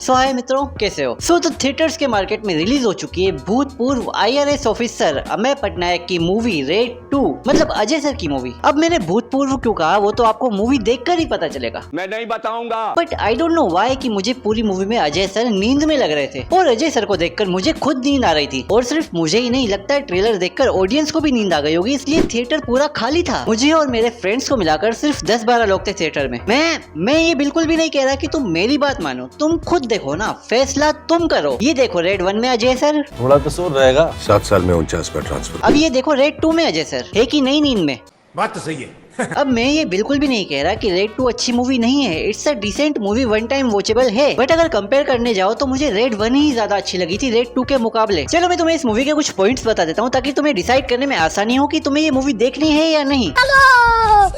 सो हाय मित्रों, कैसे हो? तो थिएटर्स के मार्केट में रिलीज हो चुकी है भूतपूर्व IRS ऑफिसर अमेय पटनायक की मूवी रेड 2, मतलब अजय सर की मूवी। अब मैंने भूतपूर्व क्यों कहा, वो तो आपको मूवी देखकर ही पता चलेगा। मैं नहीं बताऊंगा। But I don't know why कि मुझे पूरी मूवी में अजय सर नींद में लग रहे थे, और अजय सर को देखकर मुझे खुद नींद आ रही थी। और सिर्फ मुझे ही नहीं, लगता है ट्रेलर देखकर ऑडियंस को भी नींद आ गई होगी, इसलिए थिएटर पूरा खाली था। मुझे और मेरे फ्रेंड्स को मिलाकर सिर्फ 10-12 लोग थे थिएटर में। मैं ये बिल्कुल भी नहीं कह रहा कि तुम मेरी बात मानो, तुम खुद देखो ना, फैसला तुम करो। ये देखो रेड 1 में अजय सर, थोड़ा कसूर रहेगा। 7 साल में 49 पर ट्रांसफर। अब ये देखो रेड 2 में अजय सर, है कि नहीं नींद में? बात तो सही है। अब मैं ये बिल्कुल भी नहीं कह रहा कि रेड 2 अच्छी मूवी नहीं है, it's a decent movie, one time watchable है। बट अगर कंपेयर करने जाओ तो मुझे रेड 1 ही ज्यादा अच्छी लगी थी रेड 2 के मुकाबले। चलो मैं तुम्हें इस मूवी के कुछ पॉइंट्स बता देता हूँ, ताकि तुम्हें डिसाइड करने में आसानी हो कि तुम्हें ये मूवी देखनी है या नहीं।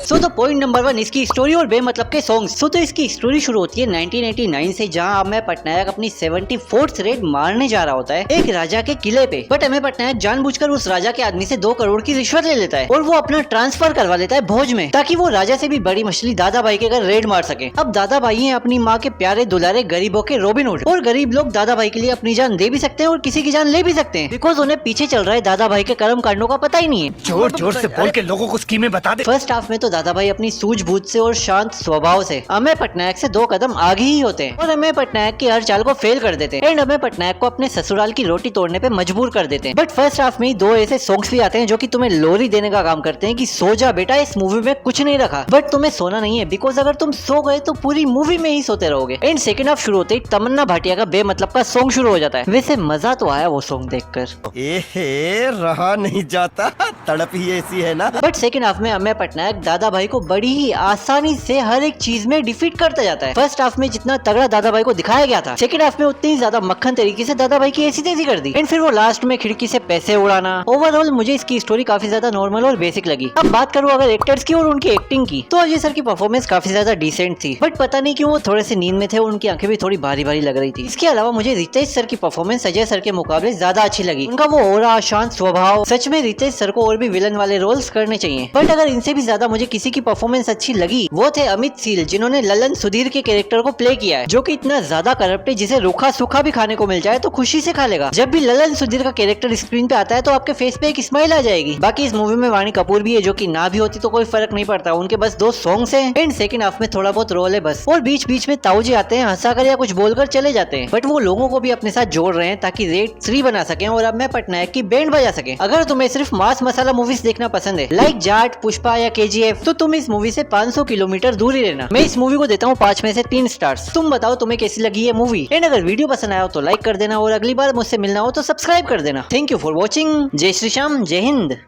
सो तो पॉइंट नंबर 1, इसकी स्टोरी और बेमतलब के सॉन्ग्स। तो इसकी स्टोरी शुरू होती है 1989 से, जहाँ अमेय पटनायक अपनी 74th रेड मारने जा रहा होता है एक राजा के किले पे। बट अमेय पटनायक जानबूझकर उस राजा के आदमी से 2 करोड़ की रिश्वत ले लेता है, और वो अपना ट्रांसफर करवा लेता है भोज में, ताकि वो राजा से भी बड़ी मछली दादा भाई के घर रेड मार सके। अब दादा भाई हैं अपनी माँ के प्यारे दुलारे गरीबों के रॉबिन हुड, और गरीब लोग दादा भाई के लिए अपनी जान दे भी सकते हैं और किसी की जान ले भी सकते हैं, बिकॉज उन्हें पीछे चल रहा है दादा भाई के कर्म कांडों का पता ही नहीं है। जोर जोर से बोल के लोगों को स्कीमें बता दे। फर्स्ट हाफ में तो दादा भाई अपनी सूझबूझ से और शांत स्वभाव से अमेय पटनायक से 2 कदम आगे ही होते हैं, और अमेय पटनायक की हर चाल को फेल कर देते हैं, एंड अमेय पटनायक को अपने ससुराल की रोटी तोड़ने पे मजबूर कर देते हैं। बट फर्स्ट हाफ में ही 2 ऐसे सॉन्ग्स भी आते हैं जो कि तुम्हें लोरी देने का काम करते हैं कि सो जा बेटा, इस मूवी में कुछ नहीं रखा। बट तुम्हें सोना नहीं है, बिकॉज अगर तुम सो गए तो पूरी मूवी में ही सोते रहोगे। एंड सेकंड हाफ शुरू होते ही तमन्ना भाटिया का बेमतलब का सॉन्ग शुरू हो जाता है। वैसे मजा तो आया वो सॉन्ग देखकर, एहे रहा नहीं जाता, तड़प ही ऐसी है ना। बट सेकंड हाफ में अमेय पटनायक दादा भाई को बड़ी ही आसानी से हर एक चीज में डिफीट करता जाता है। फर्स्ट हाफ में जितना तगड़ा दादा भाई को दिखाया गया था, सेकंड हाफ में उतनी ही ज्यादा मक्खन तरीके से दादा भाई की ऐसी तैसी कर दी, एंड फिर वो लास्ट में खिड़की से पैसे उड़ाना। ओवरऑल मुझे इसकी स्टोरी काफी ज्यादा नॉर्मल और बेसिक लगी। अब बात करूँ अगर एक्टर्स की और उनकी एक्टिंग की, तो अजय सर की परफॉर्मेंस काफी ज्यादा डिसेंट थी, बट पता नहीं क्यों वो थोड़े से नींद में थे, उनकी आंखें भी थोड़ी भारी भारी लग रही थी। इसके अलावा मुझे रितेश सर की परफॉर्मेंस अजय सर के मुकाबले ज्यादा अच्छी लगी। उनका वो ऑरा, शांत स्वभाव, सच में रितेश सर को और भी विलन वाले रोल्स करने चाहिए। बट अगर इनसे भी ज्यादा मुझे किसी की परफॉर्मेंस अच्छी लगी, वो थे अमित सील, जिन्होंने ललन सुधीर के कैरेक्टर को प्ले किया है, जो कि इतना ज्यादा करप्ट है जिसे रूखा सूखा भी खाने को मिल जाए तो खुशी से खा लेगा। जब भी ललन सुधीर का कैरेक्टर स्क्रीन पे आता है तो आपके फेस पे एक स्माइल आ जाएगी। बाकी इस मूवी में वाणी कपूर भी है, जो कि ना भी होती तो कोई फर्क नहीं पड़ता, उनके बस 2 सॉन्ग्स हैं, एंड सेकंड हाफ में थोड़ा बहुत रोल है बस, और बीच बीच में ताऊ जी आते हैं, हंसाकर या कुछ बोलकर चले जाते हैं। बट वो लोगों को भी अपने साथ जोड़ रहे हैं ताकि रेड 3 बना सके और अमेय पटनायक की बैंड बजा सके। अगर तुम्हें सिर्फ मास मसाला मूवीज देखना पसंद है, लाइक जाट, पुष्पा या KGF, तो तुम इस मूवी से 500 किलोमीटर दूर ही रहना। मैं इस मूवी को देता हूँ 5 में से 3 स्टार्स। तुम बताओ तुम्हें कैसी लगी ये मूवी, एंड अगर वीडियो पसंद आया हो तो लाइक कर देना, और अगली बार मुझसे मिलना हो तो सब्सक्राइब कर देना। Thank you for watching. जय श्री श्याम, जय हिंद।